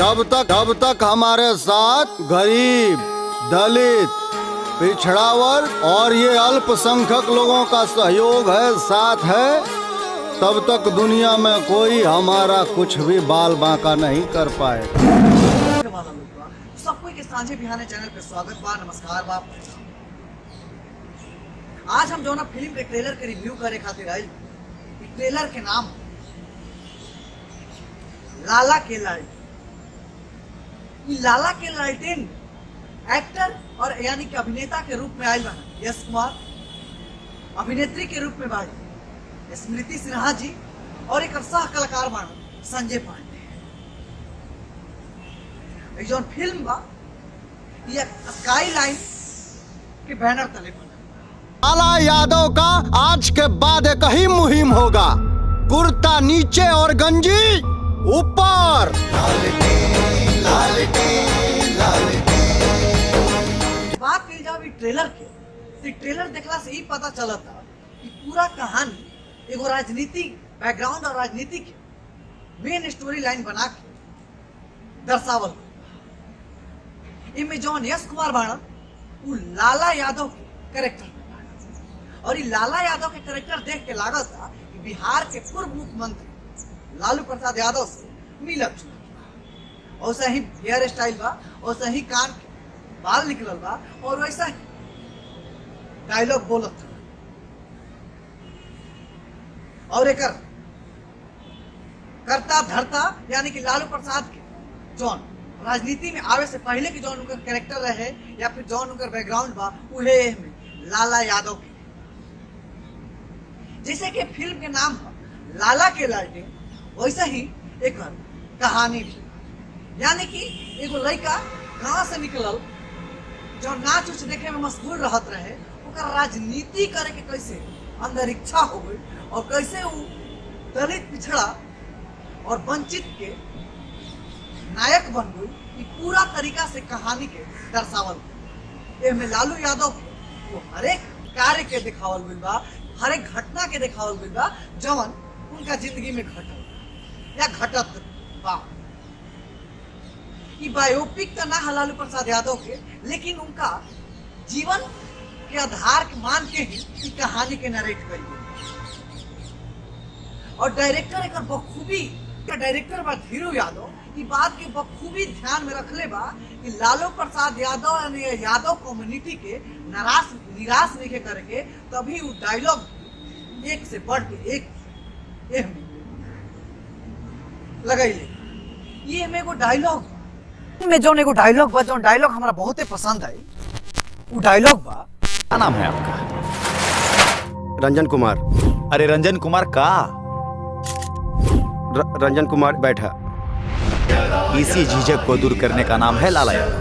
जब तक हमारे साथ गरीब, दलित, पिछड़ा वर्ग और ये अल्पसंख्यक लोगों का सहयोग है, साथ है, तब तक दुनिया में कोई हमारा कुछ भी बाल बांका नहीं कर पाए। सबको के सांझे बिहाने चैनल पे स्वागत बा, नमस्कार बा। आज हम जो ना फिल्म के ट्रेलर के रिव्यू करे खातिर आइल। ट्रेलर के नाम लाला के लालटेन। लाला के लालटेन एक्टर और यानी कि अभिनेता के रूप में आइल बा यश कुमार, अभिनेत्री के रूप में भाई स्मृति सिन्हा जी और एक सह कलाकार बा संजय पांडे। जो फिल्म बा ये स्काई लाइन के बैनर तले बना। लाला यादव का आज के बाद एक ही मुहिम होगा, कुर्ता नीचे और गंजी ऊपर। बात की जाए ट्रेलर के, तो ट्रेलर देखला से ही पता चला था कि पूरा कहानी एगो राजनीतिक बैकग्राउंड और राजनीतिक मेन स्टोरी लाइन बना के दर्शावल। इनमें जौन यश कुमार बाणन वो लाला यादव के कैरेक्टर और ये लाला यादव के कैरेक्टर देख के लागत था कि बिहार के पूर्व मुख्यमंत्री लालू प्रसाद यादव से मिलत जुलत। वैसा ही हेयर स्टाइल बा, वैसा ही कान के बाल निकलल बा और वैसा ही डायलॉग बोलत था। और एक करता धरता यानी कि लालू प्रसाद के जौन राजनीति में आवे से पहले की जौन उनका कैरेक्टर रहे या फिर जौन उनका बैकग्राउंड बा उहे में लाला यादव के। जैसे कि फिल्म के नाम है लाला के लालटेन, वैसे ही एक कहानी भी, यानी कि एगो लड़का गांव से निकलल जो नाच उच देखे में मशगूल रहत रहे, ओकर राजनीति करे के कैसे अंदर इच्छा हो गई और कैसे वो दलित, पिछड़ा और वंचित के नायक बन गई। ये पूरा तरीका से कहानी के दर्शावल। एमे लालू यादव के वो हर एक कार्य के दिखावल गइल बा, हर एक घटना के दिखावल गइल बा जवन उनका जिंदगी में घटल या घटत बा। ये बायोपिक तो ना है लालू प्रसाद यादव के, लेकिन उनका जीवन के आधार के मान के ही कहानी के नरेट करी। और डायरेक्टर एक बखूबी डायरेक्टर बा धीरू यादव, ये बात के बखूबी ध्यान में रखले बा कि लालू प्रसाद यादव यानी यादव कम्युनिटी के निराश नहीं करके, तभी वो डायलॉग एक से बढ़ के एक लगैले। ये में एगो डायलॉग में जौन एगो डायलॉग बा, जौन डायलॉग हमरा बहुते पसंद आई। वो डायलॉग बा, क्या नाम है आपका? रंजन कुमार। अरे रंजन कुमार का? रंजन कुमार बैठा। इसी झिझक को दूर करने का नाम है लाला यादव।